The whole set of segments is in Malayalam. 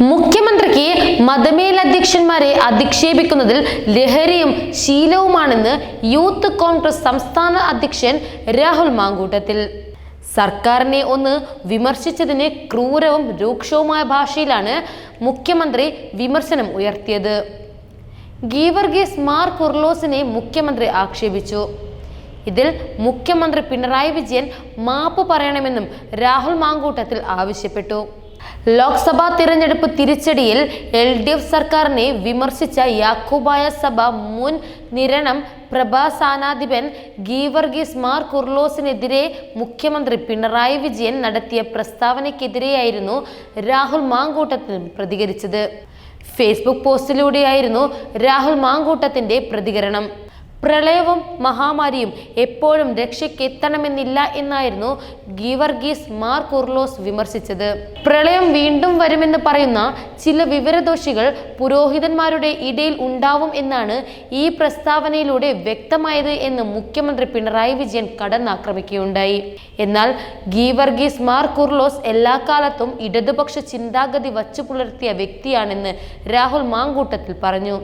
മുഖ്യമന്ത്രിക്ക് മതമേലധ്യക്ഷന്മാരെ അധിക്ഷേപിക്കുന്നതിൽ ലഹരിയും ശീലവുമാണെന്ന് യൂത്ത് കോൺഗ്രസ് സംസ്ഥാന അധ്യക്ഷൻ രാഹുൽ മാങ്കൂട്ടത്തിൽ. സർക്കാരിനെ ഒന്ന് വിമർശിച്ചതിന് ക്രൂരവും രൂക്ഷവുമായ ഭാഷയിലാണ് മുഖ്യമന്ത്രി വിമർശനം ഉയർത്തിയത്. ഗീവർഗീസ് മാർ കുർലോസിനെ മുഖ്യമന്ത്രി ആക്ഷേപിച്ചു. ഇതിൽ മുഖ്യമന്ത്രി പിണറായി വിജയൻ മാപ്പ് പറയണമെന്നും രാഹുൽ മാങ്കൂട്ടത്തിൽ ആവശ്യപ്പെട്ടു. ലോക്സഭാ തിരഞ്ഞെടുപ്പ് തിരിച്ചടിയിൽ LDF സർക്കാരിനെ വിമർശിച്ച യാക്കോബായ സഭ മുൻ നിരണം പ്രഭാസാനാധിപൻ ഗീവർഗീസ് മാർ കുർലോസിനെതിരെ മുഖ്യമന്ത്രി പിണറായി വിജയൻ നടത്തിയ പ്രസ്താവനയ്ക്കെതിരെയായിരുന്നു രാഹുൽ മാങ്കൂട്ടത്തിൽ പ്രതികരിച്ചത്. ഫേസ്ബുക്ക് പോസ്റ്റിലൂടെയായിരുന്നു രാഹുൽ മാങ്കൂട്ടത്തിന്റെ പ്രതികരണം. പ്രളയവും മഹാമാരിയും എപ്പോഴും രക്ഷയ്ക്കെത്തണമെന്നില്ല എന്നായിരുന്നു ഗീവർഗീസ് മാർ കുർലോസ് വിമർശിച്ചത്. പ്രളയം വീണ്ടും വരുമെന്ന് പറയുന്ന ചില വിവരദോഷികൾ പുരോഹിതന്മാരുടെ ഇടയിൽ ഉണ്ടാവും എന്നാണ് ഈ പ്രസ്താവനയിലൂടെ വ്യക്തമായത് എന്ന് മുഖ്യമന്ത്രി പിണറായി വിജയൻ കടന്നാക്രമിക്കുകയുണ്ടായി. എന്നാൽ ഗീവർഗീസ് മാർ കുർലോസ് എല്ലാ കാലത്തും ഇടതുപക്ഷ ചിന്താഗതി വച്ചു പുലർത്തിയ വ്യക്തിയാണെന്ന് രാഹുൽ മാങ്കൂട്ടത്തിൽ പറഞ്ഞു.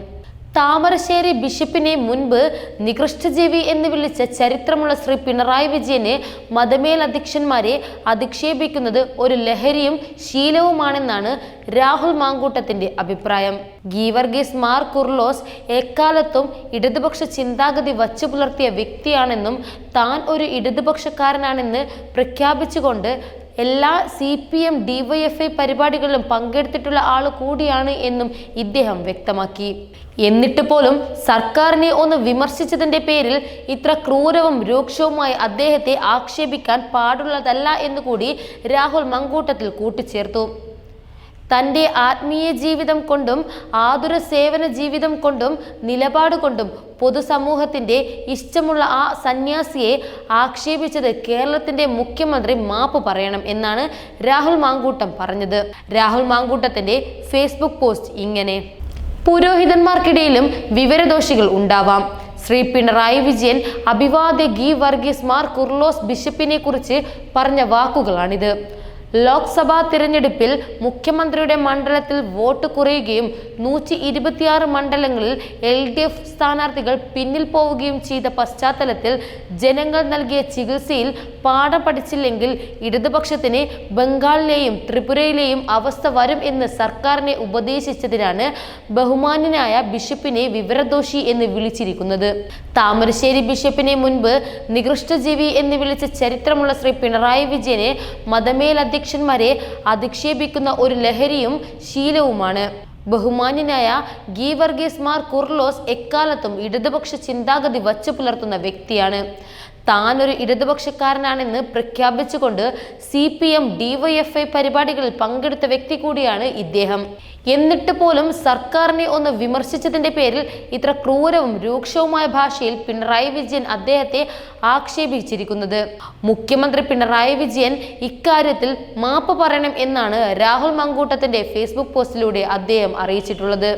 താമരശ്ശേരി ബിഷപ്പിനെ മുൻപ് നികൃഷ്ടജീവി എന്ന് വിളിച്ച ചരിത്രമുള്ള ശ്രീ പിണറായി വിജയനെ മതമേലധ്യക്ഷന്മാരെ അധിക്ഷേപിക്കുന്നത് ഒരു ലഹരിയും ശീലവുമാണെന്നാണ് രാഹുൽ മാങ്കൂട്ടത്തിന്റെ അഭിപ്രായം. ഗീവർഗീസ് മാർ കുർലോസ് എക്കാലത്തും ഇടതുപക്ഷ ചിന്താഗതി വച്ചു പുലർത്തിയ വ്യക്തിയാണെന്നും താൻ ഒരു ഇടതുപക്ഷക്കാരനാണെന്ന് പ്രഖ്യാപിച്ചുകൊണ്ട് എല്ലാ CPM DYFI പരിപാടികളിലും പങ്കെടുത്തിട്ടുള്ള ആൾ കൂടിയാണ് എന്നും ഇദ്ദേഹം വ്യക്തമാക്കി. എന്നിട്ട് പോലും സർക്കാരിനെ ഒന്ന് വിമർശിച്ചതിന്റെ പേരിൽ ഇത്ര ക്രൂരവും രൂക്ഷവുമായി അദ്ദേഹത്തെ ആക്ഷേപിക്കാൻ പാടുള്ളതല്ല എന്നുകൂടി രാഹുൽ മാങ്കൂട്ടത്തിൽ കൂട്ടിച്ചേർത്തു. തൻ്റെ ആത്മീയ ജീവിതം കൊണ്ടും ആതുര സേവന ജീവിതം കൊണ്ടും നിലപാട് കൊണ്ടും പൊതുസമൂഹത്തിന്റെ ഇഷ്ടമുള്ള ആ സന്യാസിയെ ആക്ഷേപിച്ചത് കേരളത്തിന്റെ മുഖ്യമന്ത്രി മാപ്പ് പറയണം എന്നാണ് രാഹുൽ മാങ്കൂട്ടം പറഞ്ഞത്. രാഹുൽ മാങ്കൂട്ടത്തിന്റെ ഫേസ്ബുക്ക് പോസ്റ്റ് ഇങ്ങനെ: പുരോഹിതന്മാർക്കിടയിലും വിവരദോഷികൾ ഉണ്ടാവാം. ശ്രീ പിണറായി വിജയൻ അഭിവാദ്യ ഗീവർഗീസ് മാർ കുർലോസ് ബിഷപ്പിനെ കുറിച്ച് പറഞ്ഞ വാക്കുകളാണിത്. ലോക്സഭാ തിരഞ്ഞെടുപ്പിൽ മുഖ്യമന്ത്രിയുടെ മണ്ഡലത്തിൽ വോട്ട് കുറയുകയും 126 മണ്ഡലങ്ങളിൽ LDF സ്ഥാനാർത്ഥികൾ പിന്നിൽ പോവുകയും ചെയ്ത പശ്ചാത്തലത്തിൽ ജനങ്ങൾ നൽകിയ ചികിത്സയിൽ പാഠം പഠിച്ചില്ലെങ്കിൽ ഇടതുപക്ഷത്തിന് ബംഗാളിലെയും ത്രിപുരയിലെയും അവസ്ഥ വരും എന്ന് സർക്കാരിനെ ഉപദേശിച്ചതിനാണ് ബഹുമാന്യനായ ബിഷപ്പിനെ വിവരദോഷി എന്ന് വിളിച്ചിരിക്കുന്നത്. താമരശ്ശേരി ബിഷപ്പിനെ മുൻപ് നികൃഷ്ടജീവി എന്ന് വിളിച്ച ചരിത്രമുള്ള ശ്രീ പിണറായി വിജയനെ മതമേലധ്യക്ഷന്മാരെ അധിക്ഷേപിക്കുന്ന ഒരു ലഹരിയും ശീലവുമാണ്. ബഹുമാന്യനായ ഗീവർഗീസ് മാർ കുർലോസ് എക്കാലത്തും ഇടതുപക്ഷ ചിന്താഗതി വച്ചു പുലർത്തുന്ന വ്യക്തിയാണ്. താൻ ഒരു ഇടതുപക്ഷക്കാരനാണെന്ന് പ്രഖ്യാപിച്ചുകൊണ്ട് CPM DYFI പരിപാടികളിൽ പങ്കെടുത്ത വ്യക്തി കൂടിയാണ് ഇദ്ദേഹം. എന്നിട്ട് പോലും സർക്കാരിനെ ഒന്ന് വിമർശിച്ചതിന്റെ പേരിൽ ഇത്ര ക്രൂരവും രൂക്ഷവുമായ ഭാഷയിൽ പിണറായി വിജയൻ അദ്ദേഹത്തെ ആക്ഷേപിച്ചിരിക്കുന്നത്. മുഖ്യമന്ത്രി പിണറായി വിജയൻ ഇക്കാര്യത്തിൽ മാപ്പ് പറയണം എന്നാണ് രാഹുൽ മാങ്കൂട്ടത്തിന്റെ ഫേസ്ബുക്ക് പോസ്റ്റിലൂടെ അദ്ദേഹം അറിയിച്ചിട്ടുള്ളത്.